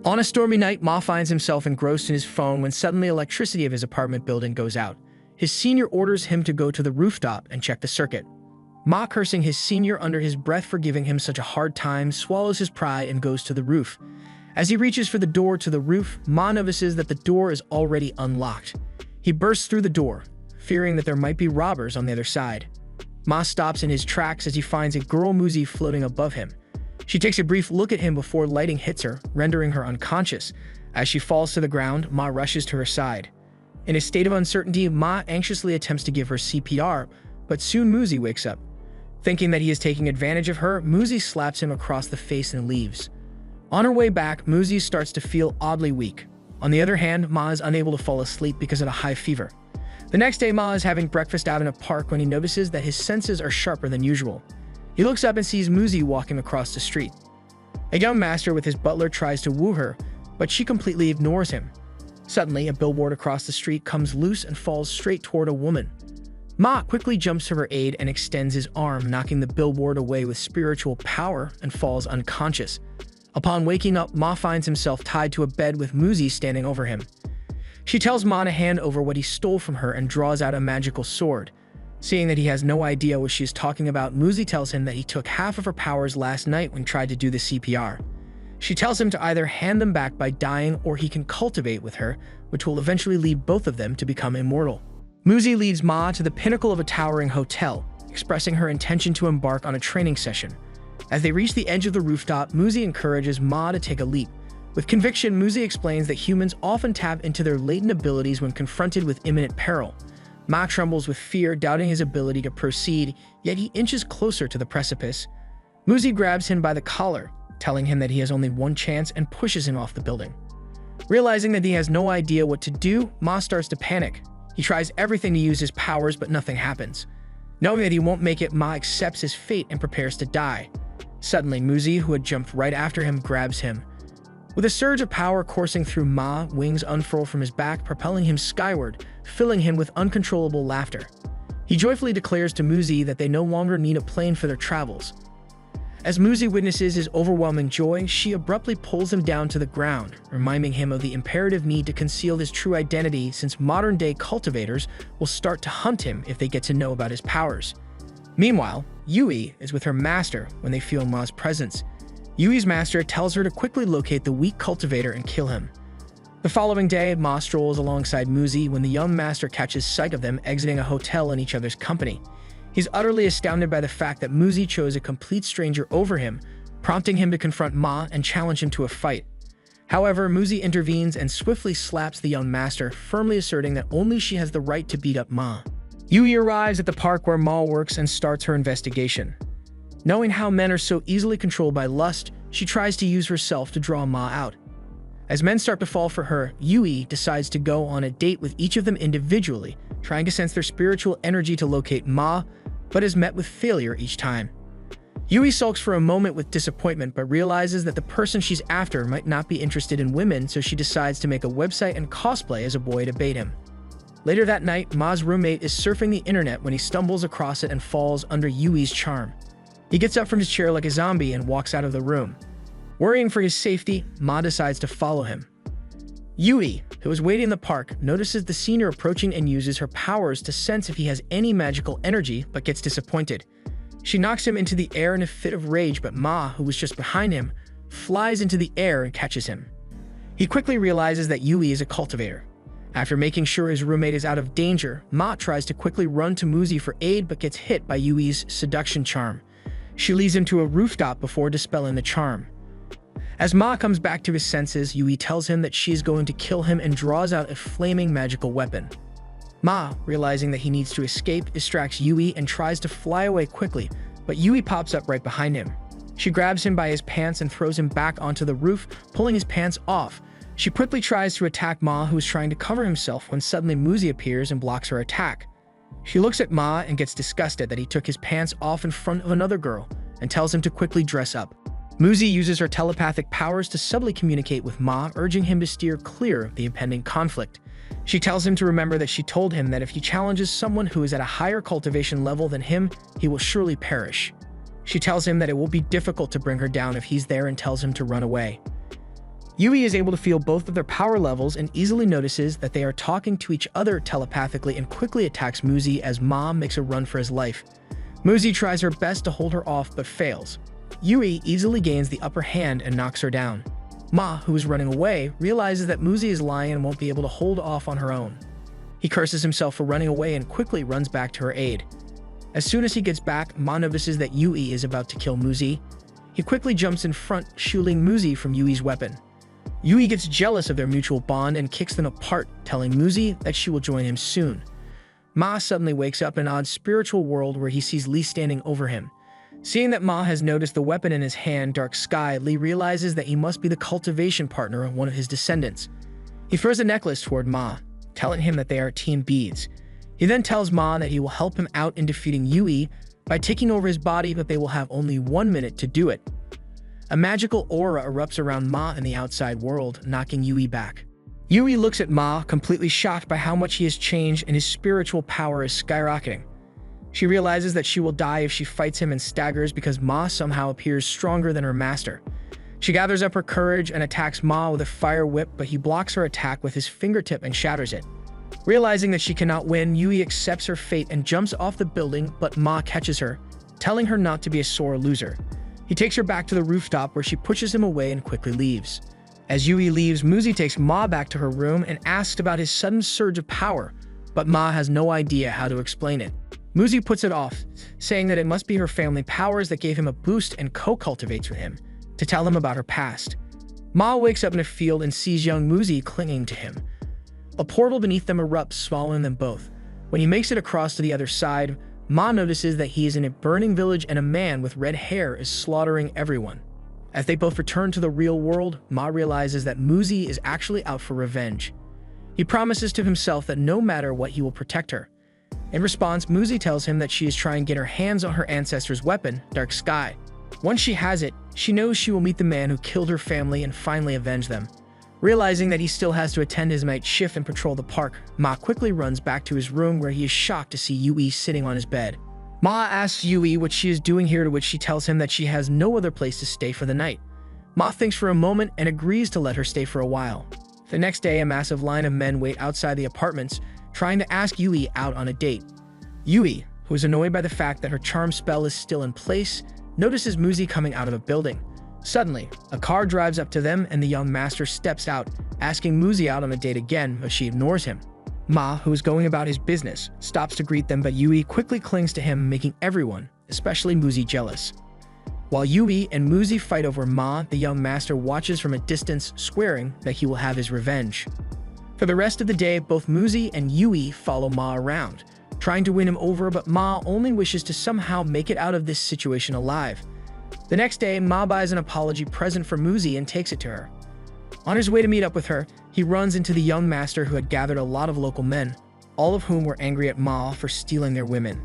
On a stormy night, Ma finds himself engrossed in his phone when suddenly electricity of his apartment building goes out. His senior orders him to go to the rooftop and check the circuit. Ma, cursing his senior under his breath for giving him such a hard time, swallows his pride and goes to the roof. As he reaches for the door to the roof, Ma notices that the door is already unlocked. He bursts through the door, fearing that there might be robbers on the other side. Ma stops in his tracks as he finds a girl Muzi floating above him. She takes a brief look at him before lightning hits her, rendering her unconscious. As she falls to the ground, Ma rushes to her side. In a state of uncertainty, Ma anxiously attempts to give her CPR, but soon Muzi wakes up. Thinking that he is taking advantage of her, Muzi slaps him across the face and leaves. On her way back, Muzi starts to feel oddly weak. On the other hand, Ma is unable to fall asleep because of a high fever. The next day, Ma is having breakfast out in a park when he notices that his senses are sharper than usual. He looks up and sees Muzi walking across the street. A young master with his butler tries to woo her, but she completely ignores him. Suddenly, a billboard across the street comes loose and falls straight toward a woman. Ma quickly jumps to her aid and extends his arm, knocking the billboard away with spiritual power and falls unconscious. Upon waking up, Ma finds himself tied to a bed with Muzi standing over him. She tells Ma to hand over what he stole from her and draws out a magical sword. Seeing that he has no idea what she is talking about, Muzi tells him that he took half of her powers last night when tried to do the CPR. She tells him to either hand them back by dying or he can cultivate with her, which will eventually lead both of them to become immortal. Muzi leads Ma to the pinnacle of a towering hotel, expressing her intention to embark on a training session. As they reach the edge of the rooftop, Muzi encourages Ma to take a leap. With conviction, Muzi explains that humans often tap into their latent abilities when confronted with imminent peril. Ma trembles with fear, doubting his ability to proceed, yet he inches closer to the precipice. Muzi grabs him by the collar, telling him that he has only one chance and pushes him off the building. Realizing that he has no idea what to do, Ma starts to panic. He tries everything to use his powers, but nothing happens. Knowing that he won't make it, Ma accepts his fate and prepares to die. Suddenly, Muzi, who had jumped right after him, grabs him. With a surge of power coursing through Ma, wings unfurl from his back, propelling him skyward, filling him with uncontrollable laughter. He joyfully declares to Muzi that they no longer need a plane for their travels. As Muzi witnesses his overwhelming joy, she abruptly pulls him down to the ground, reminding him of the imperative need to conceal his true identity since modern-day cultivators will start to hunt him if they get to know about his powers. Meanwhile, Yui is with her master when they feel Ma's presence. Yui's master tells her to quickly locate the weak cultivator and kill him. The following day, Ma strolls alongside Muzi when the young master catches sight of them exiting a hotel in each other's company. He's utterly astounded by the fact that Muzi chose a complete stranger over him, prompting him to confront Ma and challenge him to a fight. However, Muzi intervenes and swiftly slaps the young master, firmly asserting that only she has the right to beat up Ma. Yui arrives at the park where Ma works and starts her investigation. Knowing how men are so easily controlled by lust, she tries to use herself to draw Ma out. As men start to fall for her, Yui decides to go on a date with each of them individually, trying to sense their spiritual energy to locate Ma, but is met with failure each time. Yui sulks for a moment with disappointment, but realizes that the person she's after might not be interested in women, so she decides to make a website and cosplay as a boy to bait him. Later that night, Ma's roommate is surfing the internet when he stumbles across it and falls under Yui's charm. He gets up from his chair like a zombie and walks out of the room. Worrying for his safety, Ma decides to follow him. Yui, who is waiting in the park, notices the senior approaching and uses her powers to sense if he has any magical energy, but gets disappointed. She knocks him into the air in a fit of rage, but Ma, who was just behind him, flies into the air and catches him. He quickly realizes that Yui is a cultivator. After making sure his roommate is out of danger, Ma tries to quickly run to Muzi for aid but gets hit by Yui's seduction charm. She leads him to a rooftop before dispelling the charm. As Ma comes back to his senses, Yui tells him that she is going to kill him and draws out a flaming magical weapon. Ma, realizing that he needs to escape, distracts Yui and tries to fly away quickly, but Yui pops up right behind him. She grabs him by his pants and throws him back onto the roof, pulling his pants off. She quickly tries to attack Ma, who is trying to cover himself when suddenly Muzi appears and blocks her attack. She looks at Ma and gets disgusted that he took his pants off in front of another girl and tells him to quickly dress up. Muzi uses her telepathic powers to subtly communicate with Ma, urging him to steer clear of the impending conflict. She tells him to remember that she told him that if he challenges someone who is at a higher cultivation level than him, he will surely perish. She tells him that it will be difficult to bring her down if he's there and tells him to run away. Yui is able to feel both of their power levels and easily notices that they are talking to each other telepathically and quickly attacks Muzi as Ma makes a run for his life. Muzi tries her best to hold her off but fails. Yui easily gains the upper hand and knocks her down. Ma, who is running away, realizes that Muzi is lying and won't be able to hold off on her own. He curses himself for running away and quickly runs back to her aid. As soon as he gets back, Ma notices that Yui is about to kill Muzi. He quickly jumps in front, shielding Muzi from Yui's weapon. Yui gets jealous of their mutual bond and kicks them apart, telling Muzi that she will join him soon. Ma suddenly wakes up in an odd spiritual world where he sees Lee standing over him. Seeing that Ma has noticed the weapon in his hand, Dark Sky, Lee realizes that he must be the cultivation partner of one of his descendants. He throws a necklace toward Ma, telling him that they are team beads. He then tells Ma that he will help him out in defeating Yui by taking over his body, but they will have only 1 minute to do it. A magical aura erupts around Ma in the outside world, knocking Yui back. Yui looks at Ma, completely shocked by how much he has changed and his spiritual power is skyrocketing. She realizes that she will die if she fights him and staggers because Ma somehow appears stronger than her master. She gathers up her courage and attacks Ma with a fire whip, but he blocks her attack with his fingertip and shatters it. Realizing that she cannot win, Yui accepts her fate and jumps off the building, but Ma catches her, telling her not to be a sore loser. He takes her back to the rooftop where she pushes him away and quickly leaves. As Yui leaves, Muzi takes Ma back to her room and asks about his sudden surge of power, but Ma has no idea how to explain it. Muzi puts it off, saying that it must be her family powers that gave him a boost and co-cultivates with him, to tell him about her past. Ma wakes up in a field and sees young Muzi clinging to him. A portal beneath them erupts, swallowing them both. When he makes it across to the other side, Ma notices that he is in a burning village and a man with red hair is slaughtering everyone. As they both return to the real world, Ma realizes that Muzi is actually out for revenge. He promises to himself that no matter what, he will protect her. In response, Muzi tells him that she is trying to get her hands on her ancestor's weapon, Dark Sky. Once she has it, she knows she will meet the man who killed her family and finally avenge them. Realizing that he still has to attend his night shift and patrol the park, Ma quickly runs back to his room where he is shocked to see Yui sitting on his bed. Ma asks Yui what she is doing here, to which she tells him that she has no other place to stay for the night. Ma thinks for a moment and agrees to let her stay for a while. The next day, a massive line of men wait outside the apartments, trying to ask Yui out on a date. Yui, who is annoyed by the fact that her charm spell is still in place, notices Muzi coming out of a building. Suddenly, a car drives up to them and the young master steps out, asking Muzi out on a date again, but she ignores him. Ma, who is going about his business, stops to greet them, but Yui quickly clings to him, making everyone, especially Muzi, jealous. While Yui and Muzi fight over Ma, the young master watches from a distance, swearing that he will have his revenge. For the rest of the day, both Muzi and Yui follow Ma around, trying to win him over, but Ma only wishes to somehow make it out of this situation alive. The next day, Ma buys an apology present for Muzi and takes it to her. On his way to meet up with her, he runs into the young master who had gathered a lot of local men, all of whom were angry at Ma for stealing their women.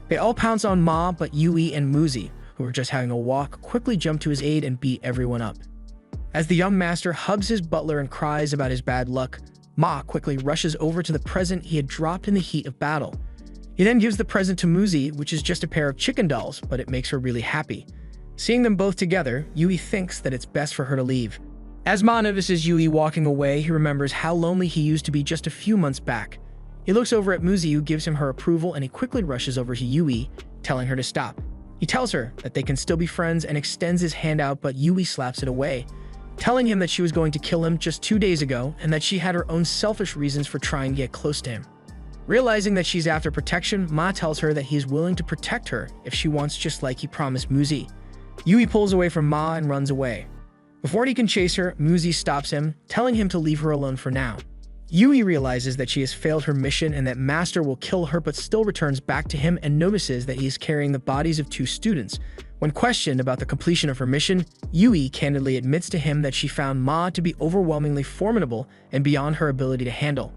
They all pounce on Ma, but Yui and Muzi, who were just having a walk, quickly jump to his aid and beat everyone up. As the young master hugs his butler and cries about his bad luck, Ma quickly rushes over to the present he had dropped in the heat of battle. He then gives the present to Muzi, which is just a pair of chicken dolls, but it makes her really happy. Seeing them both together, Yui thinks that it's best for her to leave. As Ma notices Yui walking away, he remembers how lonely he used to be just a few months back. He looks over at Muzi, who gives him her approval, and he quickly rushes over to Yui, telling her to stop. He tells her that they can still be friends and extends his hand out, but Yui slaps it away, telling him that she was going to kill him just 2 days ago and that she had her own selfish reasons for trying to get close to him. Realizing that she's after protection, Ma tells her that he is willing to protect her if she wants, just like he promised Muzi. Yui pulls away from Ma and runs away. Before he can chase her, Muzi stops him, telling him to leave her alone for now. Yui realizes that she has failed her mission and that Master will kill her, but still returns back to him and notices that he is carrying the bodies of 2 students. When questioned about the completion of her mission, Yui candidly admits to him that she found Ma to be overwhelmingly formidable and beyond her ability to handle.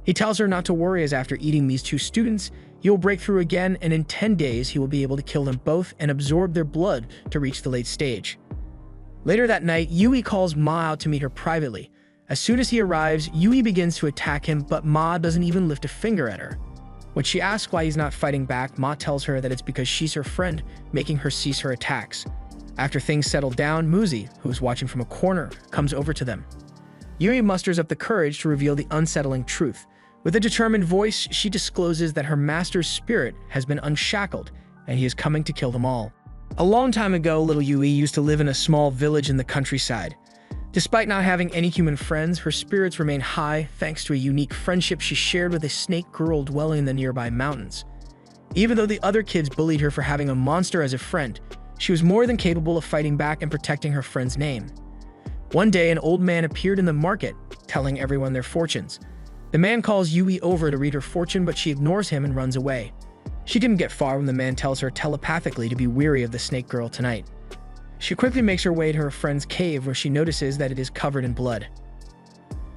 He tells her not to worry, as after eating these 2 students, he will break through again, and in 10 days he will be able to kill them both and absorb their blood to reach the late stage. Later that night, Yui calls Ma out to meet her privately. As soon as he arrives, Yui begins to attack him, but Ma doesn't even lift a finger at her. When she asks why he's not fighting back, Ma tells her that it's because she's her friend, making her cease her attacks. After things settle down, Muzi, who is watching from a corner, comes over to them. Yui musters up the courage to reveal the unsettling truth. With a determined voice, she discloses that her master's spirit has been unshackled and he is coming to kill them all. A long time ago, little Yui used to live in a small village in the countryside. Despite not having any human friends, her spirits remain high thanks to a unique friendship she shared with a snake girl dwelling in the nearby mountains. Even though the other kids bullied her for having a monster as a friend, she was more than capable of fighting back and protecting her friend's name. One day, an old man appeared in the market, telling everyone their fortunes. The man calls Yui over to read her fortune, but she ignores him and runs away. She didn't get far when the man tells her telepathically to be wary of the snake girl tonight. She quickly makes her way to her friend's cave where she notices that it is covered in blood.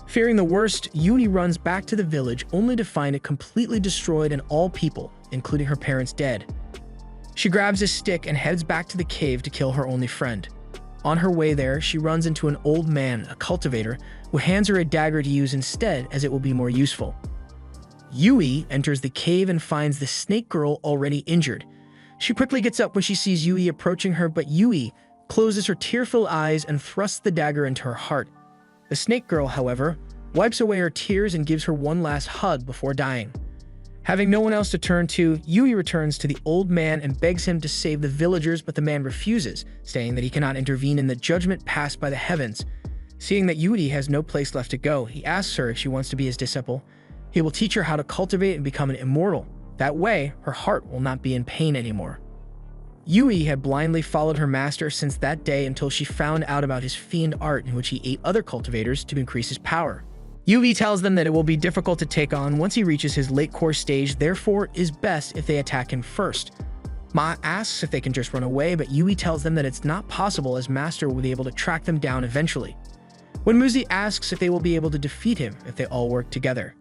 Fearing the worst, Yui runs back to the village only to find it completely destroyed and all people, including her parents, dead. She grabs a stick and heads back to the cave to kill her only friend. On her way there, she runs into an old man, a cultivator, who hands her a dagger to use instead as it will be more useful. Yui enters the cave and finds the snake girl already injured. She quickly gets up when she sees Yui approaching her, but Yui closes her tear-filled eyes and thrusts the dagger into her heart. The snake girl, however, wipes away her tears and gives her one last hug before dying. Having no one else to turn to, Yui returns to the old man and begs him to save the villagers, but the man refuses, saying that he cannot intervene in the judgment passed by the heavens. Seeing that Yui has no place left to go, he asks her if she wants to be his disciple. He will teach her how to cultivate and become an immortal. That way, her heart will not be in pain anymore. Yui had blindly followed her master since that day until she found out about his fiend art in which he ate other cultivators to increase his power. Yui tells them that it will be difficult to take on once he reaches his late core stage, therefore it is best if they attack him first. Ma asks if they can just run away, but Yui tells them that it's not possible as Master will be able to track them down eventually. When Muzi asks if they will be able to defeat him if they all work together,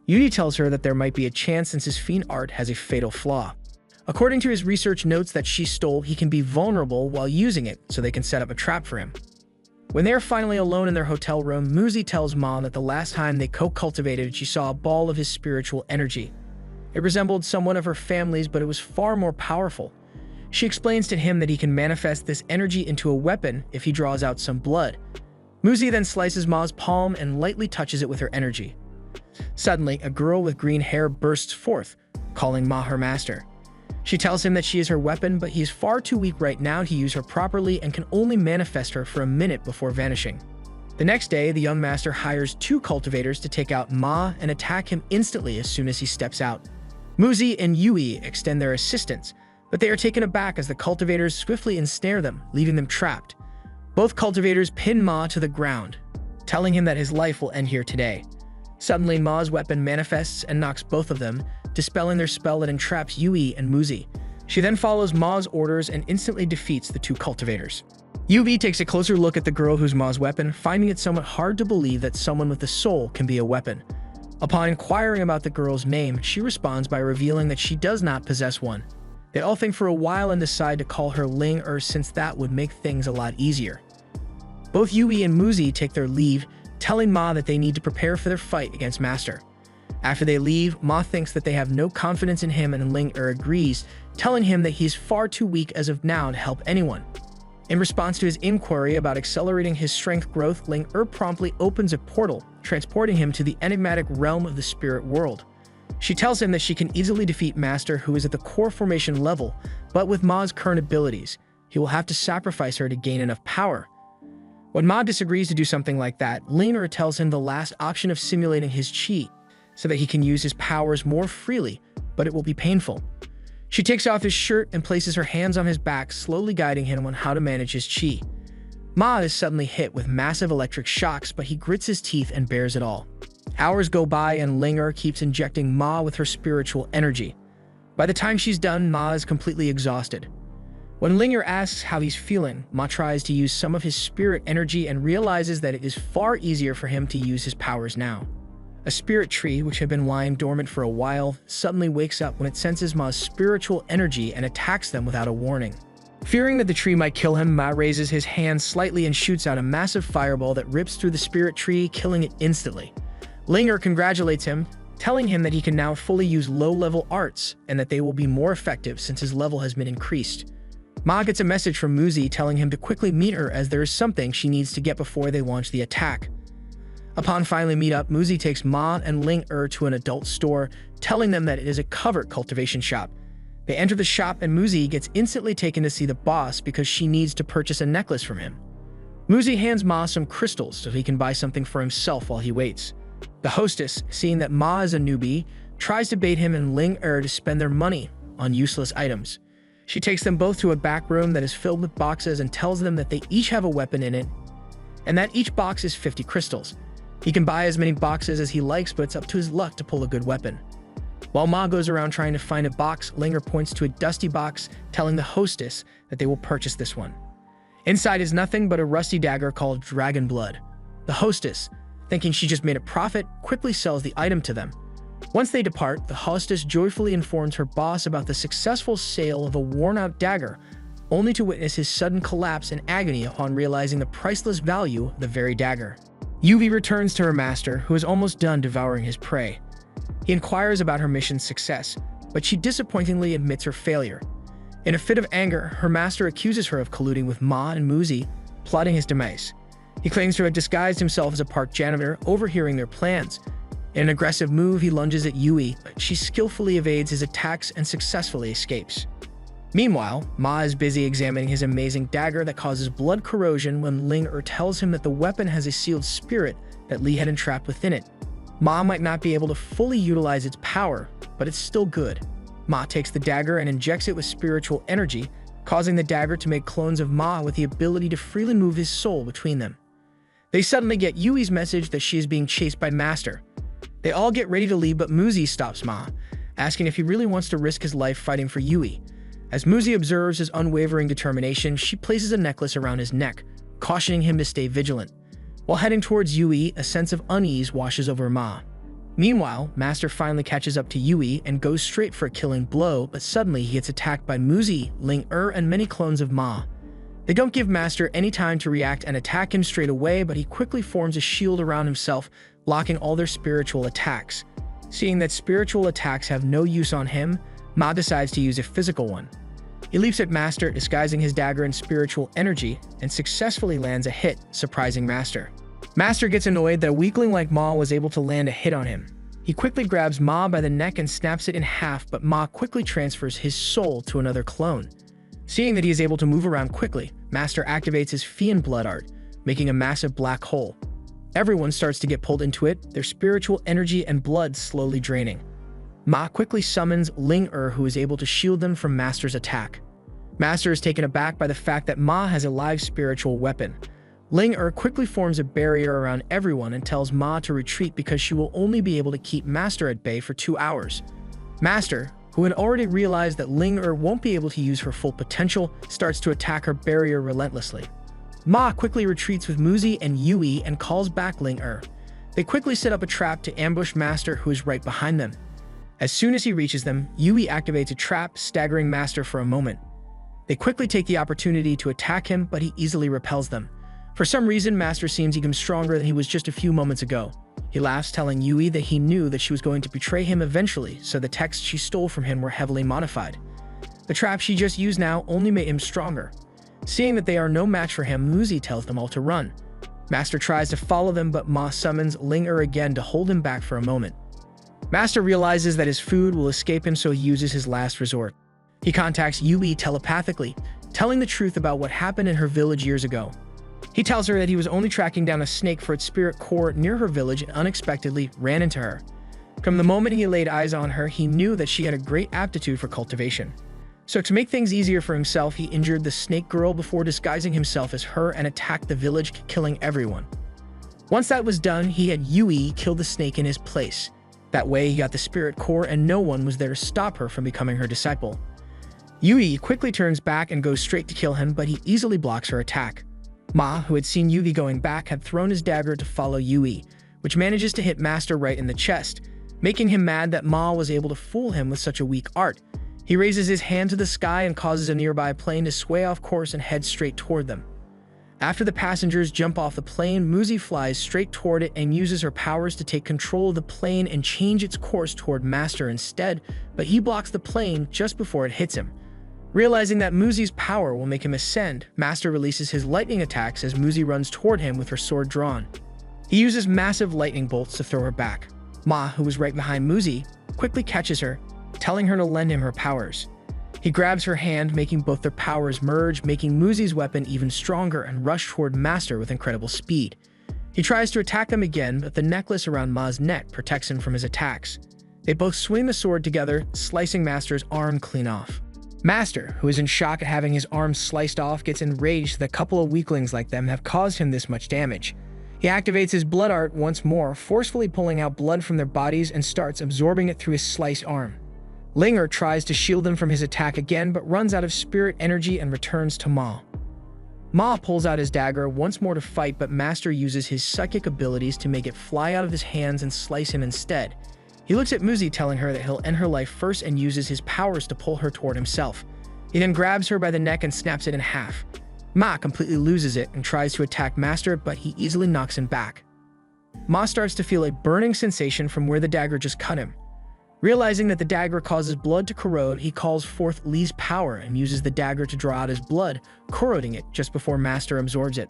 Yui tells her that there might be a chance since his fiend art has a fatal flaw. According to his research notes that she stole, he can be vulnerable while using it, so they can set up a trap for him. When they are finally alone in their hotel room, Muzi tells Ma that the last time they co-cultivated, she saw a ball of his spiritual energy. It resembled someone of her family's, but it was far more powerful. She explains to him that he can manifest this energy into a weapon if he draws out some blood. Muzi then slices Ma's palm and lightly touches it with her energy. Suddenly, a girl with green hair bursts forth, calling Ma her master. She tells him that she is her weapon, but he is far too weak right now to use her properly and can only manifest her for a minute before vanishing. The next day, the young master hires 2 cultivators to take out Ma and attack him instantly as soon as he steps out. Muzi and Yui extend their assistance, but they are taken aback as the cultivators swiftly ensnare them, leaving them trapped. Both cultivators pin Ma to the ground, telling him that his life will end here today. Suddenly, Ma's weapon manifests and knocks both of them, dispelling their spell that entraps Yui and Muzi. She then follows Ma's orders and instantly defeats the 2 cultivators. Yui takes a closer look at the girl who's Ma's weapon, finding it somewhat hard to believe that someone with a soul can be a weapon. Upon inquiring about the girl's name, she responds by revealing that she does not possess one. They all think for a while and decide to call her Ling since that would make things a lot easier. Both Yui and Muzi take their leave, telling Ma that they need to prepare for their fight against Master. After they leave, Ma thinks that they have no confidence in him and Ling agrees, telling him that he is far too weak as of now to help anyone. In response to his inquiry about accelerating his strength growth, Ling promptly opens a portal, transporting him to the enigmatic realm of the spirit world. She tells him that she can easily defeat Master, who is at the core formation level, but with Ma's current abilities, he will have to sacrifice her to gain enough power. When Ma disagrees to do something like that, Ling tells him the last option of simulating his chi, so that he can use his powers more freely, but it will be painful. She takes off his shirt and places her hands on his back, slowly guiding him on how to manage his chi. Ma is suddenly hit with massive electric shocks, but he grits his teeth and bears it all. Hours go by and Ling keeps injecting Ma with her spiritual energy. By the time she's done, Ma is completely exhausted. When Ling asks how he's feeling, Ma tries to use some of his spirit energy and realizes that it is far easier for him to use his powers now. A spirit tree, which had been lying dormant for a while, suddenly wakes up when it senses Ma's spiritual energy and attacks them without a warning. Fearing that the tree might kill him, Ma raises his hand slightly and shoots out a massive fireball that rips through the spirit tree, killing it instantly. Ling congratulates him, telling him that he can now fully use low-level arts and that they will be more effective since his level has been increased. Ma gets a message from Muzi telling him to quickly meet her as there is something she needs to get before they launch the attack. Upon finally meet up, Muzi takes Ma and Ling to an adult store, telling them that it is a covert cultivation shop. They enter the shop and Muzi gets instantly taken to see the boss because she needs to purchase a necklace from him. Muzi hands Ma some crystals so he can buy something for himself while he waits. The hostess, seeing that Ma is a newbie, tries to bait him and Ling to spend their money on useless items. She takes them both to a back room that is filled with boxes and tells them that they each have a weapon in it, and that each box is 50 crystals. He can buy as many boxes as he likes, but it's up to his luck to pull a good weapon. While Ma goes around trying to find a box, Ling points to a dusty box, telling the hostess that they will purchase this one. Inside is nothing but a rusty dagger called Dragon Blood. The hostess, thinking she just made a profit, quickly sells the item to them. Once they depart, the hostess joyfully informs her boss about the successful sale of a worn-out dagger, only to witness his sudden collapse in agony upon realizing the priceless value of the very dagger. Yuvi returns to her master, who is almost done devouring his prey. He inquires about her mission's success, but she disappointingly admits her failure. In a fit of anger, her master accuses her of colluding with Ma and Muzi, plotting his demise. He claims to have disguised himself as a park janitor, overhearing their plans. In an aggressive move, he lunges at Yui, but she skillfully evades his attacks and successfully escapes. Meanwhile, Ma is busy examining his amazing dagger that causes blood corrosion when Ling tells him that the weapon has a sealed spirit that Li had entrapped within it. Ma might not be able to fully utilize its power, but it's still good. Ma takes the dagger and injects it with spiritual energy, causing the dagger to make clones of Ma with the ability to freely move his soul between them. They suddenly get Yui's message that she is being chased by Master. They all get ready to leave, but Muzi stops Ma, asking if he really wants to risk his life fighting for Yui. As Muzi observes his unwavering determination, she places a necklace around his neck, cautioning him to stay vigilant. While heading towards Yui, a sense of unease washes over Ma. Meanwhile, Master finally catches up to Yui and goes straight for a killing blow, but suddenly he gets attacked by Muzi, Ling and many clones of Ma. They don't give Master any time to react and attack him straight away, but he quickly forms a shield around himself, blocking all their spiritual attacks. Seeing that spiritual attacks have no use on him, Ma decides to use a physical one. He leaps at Master, disguising his dagger in spiritual energy, and successfully lands a hit, surprising Master. Master gets annoyed that a weakling like Ma was able to land a hit on him. He quickly grabs Ma by the neck and snaps it in half, but Ma quickly transfers his soul to another clone. Seeing that he is able to move around quickly, Master activates his Fiend Blood Art, making a massive black hole. Everyone starts to get pulled into it, their spiritual energy and blood slowly draining. Ma quickly summons Ling who is able to shield them from Master's attack. Master is taken aback by the fact that Ma has a live spiritual weapon. Ling quickly forms a barrier around everyone and tells Ma to retreat because she will only be able to keep Master at bay for 2 hours. Master, who had already realized that Ling won't be able to use her full potential, starts to attack her barrier relentlessly. Ma quickly retreats with Muzi and Yui and calls back Ling They quickly set up a trap to ambush Master, who is right behind them. As soon as he reaches them, Yui activates a trap, staggering Master for a moment. They quickly take the opportunity to attack him, but he easily repels them. For some reason, Master seems even stronger than he was just a few moments ago. He laughs, telling Yui that he knew that she was going to betray him eventually, so the texts she stole from him were heavily modified. The trap she just used now only made him stronger. Seeing that they are no match for him, Muzi tells them all to run. Master tries to follow them, but Ma summons Ling again to hold him back for a moment. Master realizes that his food will escape him, so he uses his last resort. He contacts Yui telepathically, telling the truth about what happened in her village years ago. He tells her that he was only tracking down a snake for its spirit core near her village and unexpectedly ran into her. From the moment he laid eyes on her, he knew that she had a great aptitude for cultivation. So to make things easier for himself, he injured the snake girl before disguising himself as her and attacked the village, killing everyone. Once that was done, he had Yui kill the snake in his place. That way, he got the spirit core and no one was there to stop her from becoming her disciple. Yui quickly turns back and goes straight to kill him, but he easily blocks her attack. Ma, who had seen Yui going back, had thrown his dagger to follow Yui, which manages to hit Master right in the chest, making him mad that Ma was able to fool him with such a weak art. He raises his hand to the sky and causes a nearby plane to sway off course and head straight toward them. After the passengers jump off the plane, Muzi flies straight toward it and uses her powers to take control of the plane and change its course toward Master instead, but he blocks the plane just before it hits him. Realizing that Muzi's power will make him ascend, Master releases his lightning attacks as Muzi runs toward him with her sword drawn. He uses massive lightning bolts to throw her back. Ma, who was right behind Muzi, quickly catches her, telling her to lend him her powers. He grabs her hand, making both their powers merge, making Muzi's weapon even stronger, and rush toward Master with incredible speed. He tries to attack them again, but the necklace around Ma's neck protects him from his attacks. They both swing the sword together, slicing Master's arm clean off. Master, who is in shock at having his arm sliced off, gets enraged that a couple of weaklings like them have caused him this much damage. He activates his blood art once more, forcefully pulling out blood from their bodies and starts absorbing it through his sliced arm. Linger tries to shield them from his attack again, but runs out of spirit energy and returns to Ma. Ma pulls out his dagger once more to fight, but Master uses his psychic abilities to make it fly out of his hands and slice him instead. He looks at Muzi, telling her that he'll end her life first, and uses his powers to pull her toward himself. He then grabs her by the neck and snaps it in half. Ma completely loses it and tries to attack Master, but he easily knocks him back. Ma starts to feel a burning sensation from where the dagger just cut him. Realizing that the dagger causes blood to corrode, he calls forth Li's power and uses the dagger to draw out his blood, corroding it just before Master absorbs it.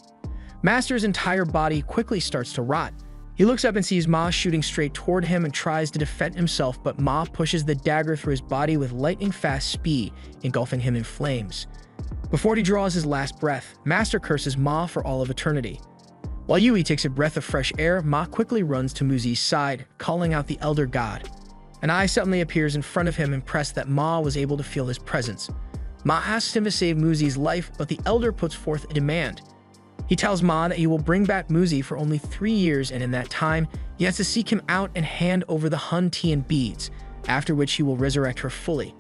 Master's entire body quickly starts to rot. He looks up and sees Ma shooting straight toward him and tries to defend himself, but Ma pushes the dagger through his body with lightning-fast speed, engulfing him in flames. Before he draws his last breath, Master curses Ma for all of eternity. While Yui takes a breath of fresh air, Ma quickly runs to Muzi's side, calling out the Elder God. An eye suddenly appears in front of him, impressed that Ma was able to feel his presence. Ma asks him to save Muzi's life, but the Elder puts forth a demand. He tells Ma that he will bring back Muzi for only 3 years, and in that time, he has to seek him out and hand over the Hun tea and beads, after which he will resurrect her fully.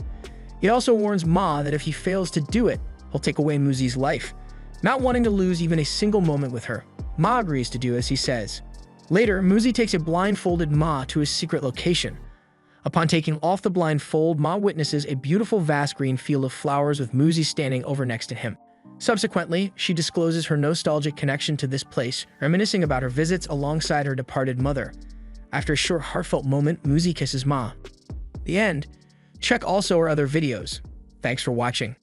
He also warns Ma that if he fails to do it, he'll take away Muzi's life. Not wanting to lose even a single moment with her, Ma agrees to do as he says. Later, Muzi takes a blindfolded Ma to his secret location. Upon taking off the blindfold, Ma witnesses a beautiful vast green field of flowers with Muzi standing over next to him. Subsequently, she discloses her nostalgic connection to this place, reminiscing about her visits alongside her departed mother. After a short heartfelt moment, Muzi kisses Ma. The end. Check also our other videos. Thanks for watching.